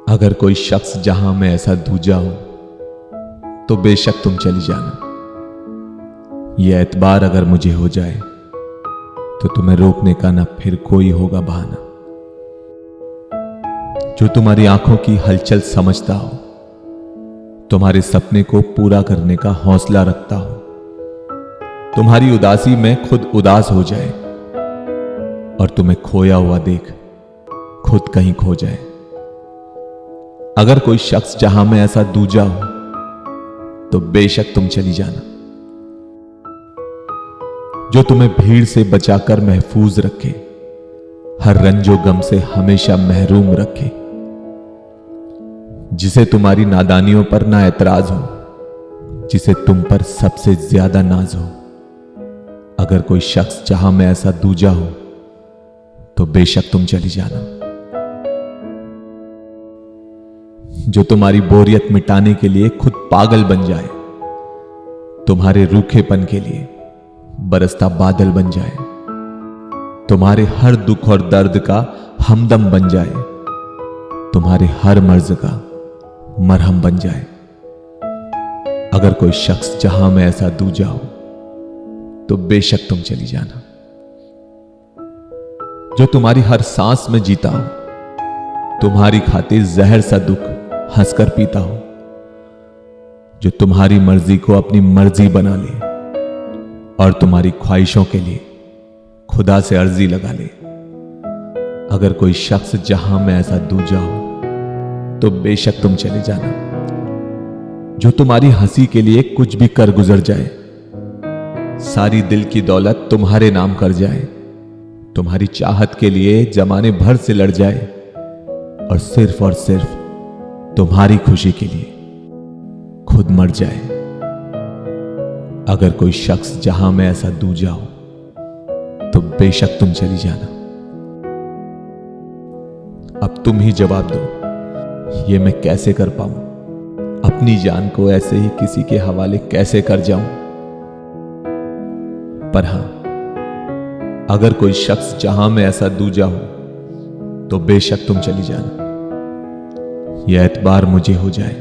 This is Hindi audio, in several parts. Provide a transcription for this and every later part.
अगर कोई शख्स जहां में ऐसा दूजा हो तो बेशक तुम चली जाना। यह एतबार अगर मुझे हो जाए तो तुम्हें रोकने का ना फिर कोई होगा बहाना। जो तुम्हारी आंखों की हलचल समझता हो, तुम्हारे सपने को पूरा करने का हौसला रखता हो, तुम्हारी उदासी में खुद उदास हो जाए और तुम्हें खोया हुआ देख खुद कहीं खो जाए। अगर कोई शख्स जहां में ऐसा दूजा हो तो बेशक तुम चली जाना। जो तुम्हें भीड़ से बचाकर महफूज रखे, हर रंजो गम से हमेशा महरूम रखे, जिसे तुम्हारी नादानियों पर ना एतराज हो, जिसे तुम पर सबसे ज्यादा नाज हो। अगर कोई शख्स जहां में ऐसा दूजा हो तो बेशक तुम चली जाना। जो तुम्हारी बोरियत मिटाने के लिए खुद पागल बन जाए, तुम्हारे रूखेपन के लिए बरसता बादल बन जाए, तुम्हारे हर दुख और दर्द का हमदम बन जाए, तुम्हारे हर मर्ज का मरहम बन जाए। अगर कोई शख्स जहां में ऐसा दूजा हो तो बेशक तुम चली जाना। जो तुम्हारी हर सांस में जीता हो, तुम्हारी खातिर जहर सा दुख हंसकर पीता हो, जो तुम्हारी मर्जी को अपनी मर्जी बना ले और तुम्हारी ख्वाहिशों के लिए खुदा से अर्जी लगा ले। अगर कोई शख्स जहां में ऐसा दूजा हो तो बेशक तुम चले जाना। जो तुम्हारी हंसी के लिए कुछ भी कर गुजर जाए, सारी दिल की दौलत तुम्हारे नाम कर जाए, तुम्हारी चाहत के लिए जमाने भर से लड़ जाए और सिर्फ तुम्हारी खुशी के लिए खुद मर जाए। अगर कोई शख्स जहां में ऐसा दूजा हो तो बेशक तुम चली जाना। अब तुम ही जवाब दो, ये मैं कैसे कर पाऊं? अपनी जान को ऐसे ही किसी के हवाले कैसे कर जाऊं? पर हां, अगर कोई शख्स जहां में ऐसा दूजा हो तो बेशक तुम चली जाना। यह एतबार मुझे हो जाए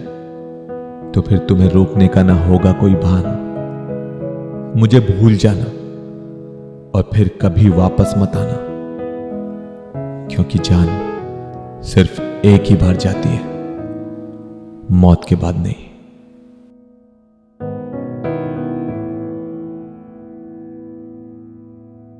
तो फिर तुम्हें रोकने का ना होगा कोई बहाना। मुझे भूल जाना और फिर कभी वापस मत आना, क्योंकि जान सिर्फ एक ही बार जाती है, मौत के बाद नहीं।